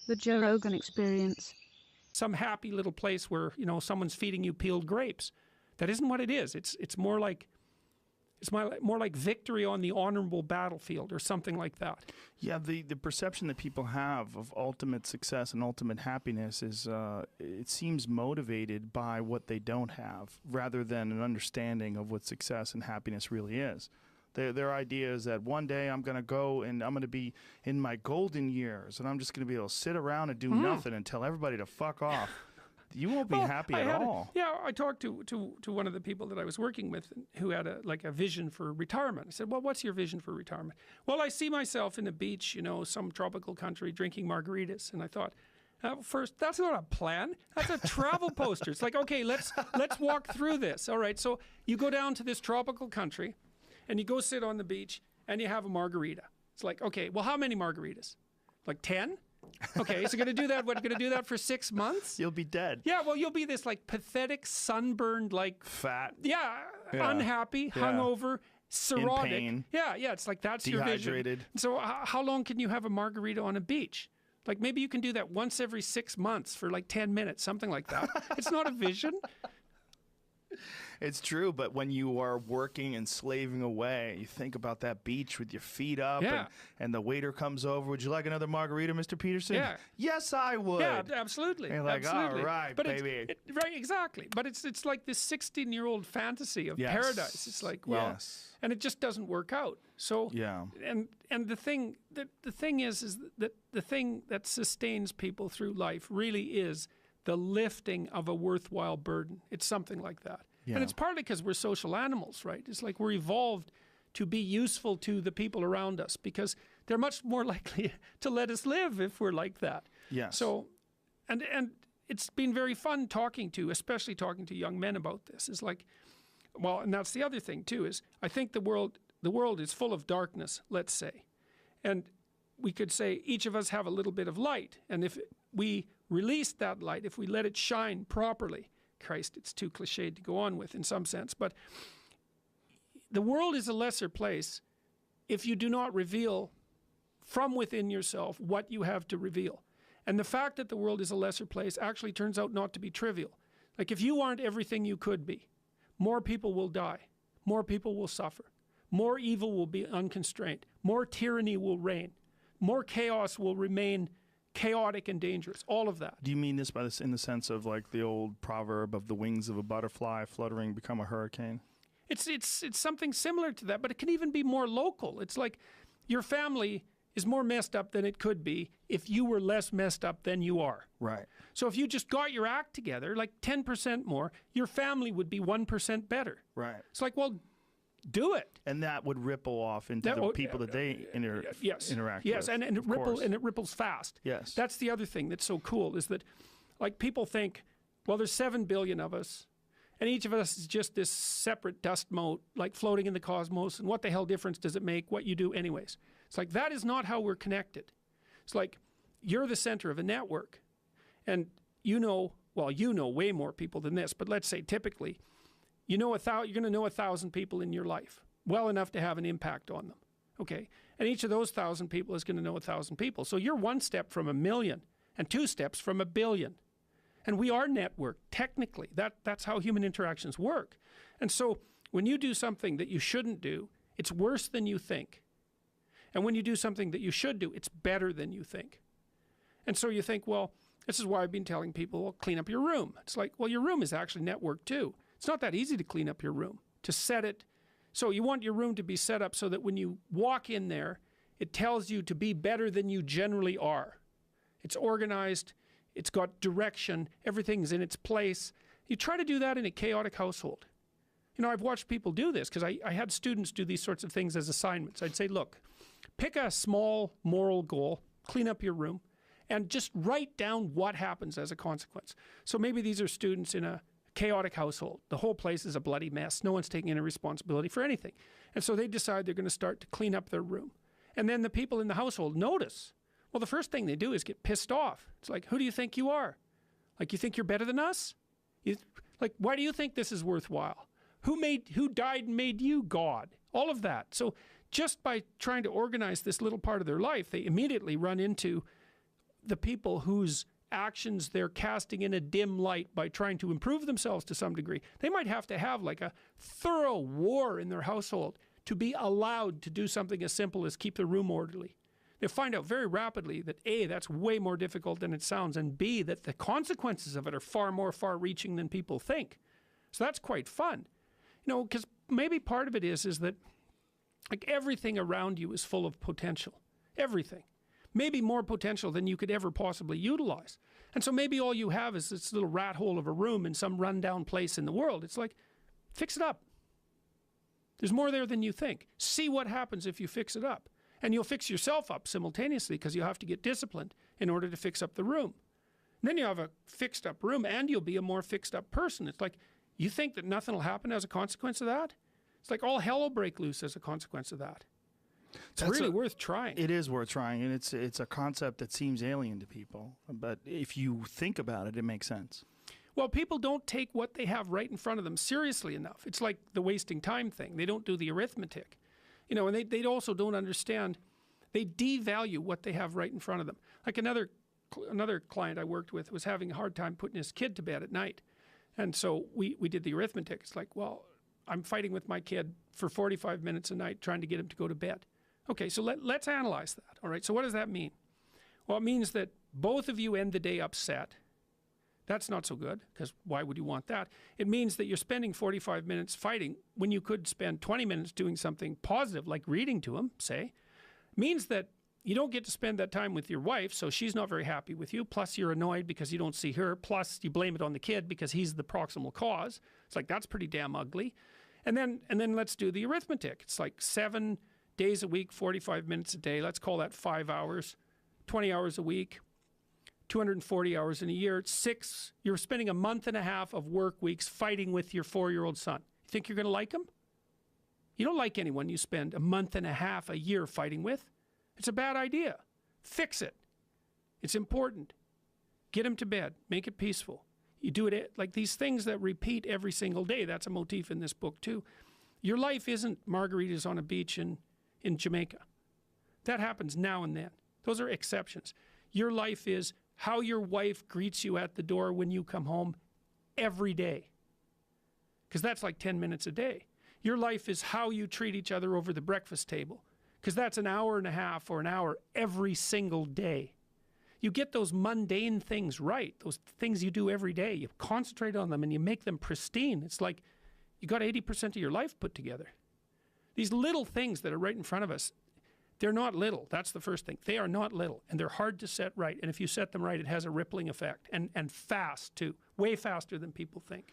The Joe Rogan Experience. Some happy little place where, you know, someone's feeding you peeled grapes. That isn't what it is. It's more like victory on the honorable battlefield or something like that. Yeah, the perception that people have of ultimate success and ultimate happiness is, it seems motivated by what they don't have rather than an understanding of what success and happiness really is. Their idea is that one day I'm going to go and I'm going to be in my golden years and I'm just going to be able to sit around and do nothing and tell everybody to fuck off. You won't be happy at all. I talked to one of the people that I was working with who had a vision for retirement. I said, well, what's your vision for retirement? Well, I see myself in the beach, you know, some tropical country drinking margaritas. And I thought, first, that's not a plan. That's a travel poster. It's like, okay, let's walk through this. All right, so you go down to this tropical country and you go sit on the beach and you have a margarita. It's like, okay, well, how many margaritas? Like 10? Okay, so you're going to do that, what, you're going to do that for 6 months? You'll be dead. Yeah, well, you'll be this like pathetic, sunburned, like... Fat. Yeah, unhappy, hungover, cirrhotic. In pain. Yeah, it's like that's your vision. Dehydrated. So how long can you have a margarita on a beach? Like maybe you can do that once every 6 months for like 10 minutes, something like that. It's not a vision. It's true, but when you are working and slaving away, you think about that beach with your feet up and the waiter comes over. Would you like another margarita, Mr. Peterson? Yeah. Yes, I would. Yeah, absolutely. And you're like, absolutely. all right, but baby. Right, exactly. But it's like this 16-year-old fantasy of paradise. It's like, well, and it just doesn't work out. So, and the thing is that the thing that sustains people through life really is the lifting of a worthwhile burden. It's something like that. Yeah. And it's partly because we're social animals, right? It's like we're evolved to be useful to the people around us because they're much more likely to let us live if we're like that. Yes. So, and it's been very fun especially talking to young men about this. It's like, well, and that's the other thing too, is I think the world is full of darkness, let's say. And we could say each of us have a little bit of light. And if we release that light, if we let it shine properly, Christ, it's too cliched to go on with in some sense, but the world is a lesser place if you do not reveal from within yourself what you have to reveal. And the fact that the world is a lesser place actually turns out not to be trivial. Like if you aren't everything you could be, more people will die, more people will suffer, more evil will be unconstrained, more tyranny will reign, more chaos will remain chaotic and dangerous, all of that. Do you mean this in the sense of like the old proverb of the wings of a butterfly fluttering become a hurricane? It's something similar to that, but it can even be more local. It's like your family is more messed up than it could be if you were less messed up than you are. Right. So if you just got your act together, like 10% more, your family would be 1% better. Right. It's like, well, do it. And that would ripple off into the people that they interact with. Yes, and it ripples fast. Yes. That's the other thing that's so cool is that, like, people think, well, there's 7 billion of us, and each of us is just this separate dust mote, like floating in the cosmos, and what the hell difference does it make what you do anyways? It's like, that is not how we're connected. It's like, you're the center of a network, and you know way more people than this, but let's say typically, you're going to know 1,000 people in your life, well enough to have an impact on them, okay? And each of those 1,000 people is going to know 1,000 people. So you're 1 step from 1 million and 2 steps from 1 billion. And we are networked, technically. That's how human interactions work. And so when you do something that you shouldn't do, it's worse than you think. And when you do something that you should do, it's better than you think. And so you think, well, this is why I've been telling people, well, clean up your room. It's like, well, your room is actually networked too. It's not that easy to clean up your room, to set it. So you want your room to be set up so that when you walk in there, it tells you to be better than you generally are. It's organized, it's got direction, everything's in its place. You try to do that in a chaotic household. You know, I've watched people do this because I had students do these sorts of things as assignments. I'd say, look, pick a small moral goal, clean up your room, and just write down what happens as a consequence. So maybe these are students in a chaotic household. The whole place is a bloody mess. No one's taking any responsibility for anything. And so they decide they're going to start to clean up their room. And then the people in the household notice. Well, the first thing they do is get pissed off. It's like, who do you think you are? Like, you think you're better than us? Like, why do you think this is worthwhile? Who died and made you God? All of that. So just by trying to organize this little part of their life, they immediately run into the people whose actions they're casting in a dim light by trying to improve themselves to some degree. They might have to have like a thorough war in their household to be allowed to do something as simple as keep the room orderly. They'll find out very rapidly that A, that's way more difficult than it sounds, and B, that the consequences of it are far more far-reaching than people think. So that's quite fun. You know, because maybe part of it is that like everything around you is full of potential. Everything. Maybe more potential than you could ever possibly utilize. And so maybe all you have is this little rat hole of a room in some rundown place in the world. It's like, fix it up. There's more there than you think. See what happens if you fix it up. And you'll fix yourself up simultaneously because you'll have to get disciplined in order to fix up the room. And then you have a fixed up room and you'll be a more fixed up person. It's like, you think that nothing will happen as a consequence of that? It's like all hell will break loose as a consequence of that. It's really worth trying. It is worth trying, and it's a concept that seems alien to people. But if you think about it, it makes sense. Well, people don't take what they have right in front of them seriously enough. It's like the wasting time thing. They don't do the arithmetic. You know, and they also don't understand. They devalue what they have right in front of them. Like another client I worked with was having a hard time putting his kid to bed at night. And so we did the arithmetic. It's like, well, I'm fighting with my kid for 45 minutes a night trying to get him to go to bed. Okay, so let's analyze that. All right, so what does that mean? Well, it means that both of you end the day upset. That's not so good, because why would you want that? It means that you're spending 45 minutes fighting when you could spend 20 minutes doing something positive, like reading to him, say. It means that you don't get to spend that time with your wife, so she's not very happy with you, plus you're annoyed because you don't see her, plus you blame it on the kid because he's the proximal cause. It's like, that's pretty damn ugly. And then let's do the arithmetic. It's like 7 days a week, 45 minutes a day. Let's call that 5 hours, 20 hours a week, 240 hours in a year. It's 6. You're spending a month and a half of work weeks fighting with your 4-year-old son. You think you're going to like him? You don't like anyone you spend a month and a half a year fighting with. It's a bad idea. Fix it. It's important. Get him to bed. Make it peaceful. You do it like these things that repeat every single day. That's a motif in this book too. Your life isn't margaritas on a beach in Jamaica. That happens now and then. Those are exceptions. Your life is how your wife greets you at the door when you come home every day. Because that's like 10 minutes a day. Your life is how you treat each other over the breakfast table. Because that's an hour and a half or an hour every single day. You get those mundane things right, those things you do every day. You concentrate on them and you make them pristine. It's like you got 80% of your life put together. These little things that are right in front of us, they're not little. That's the first thing. They are not little, and they're hard to set right. And if you set them right, it has a rippling effect, and fast too, way faster than people think.